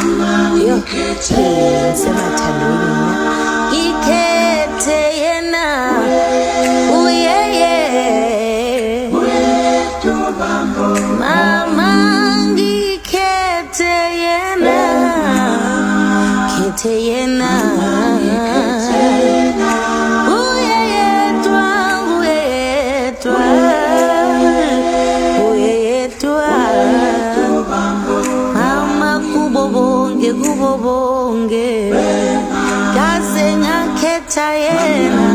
Yo, sema tandwini ngikhethe yena uyeye mama ngikhethe yena khethe yena kubo bonge kaze ngakhetha yena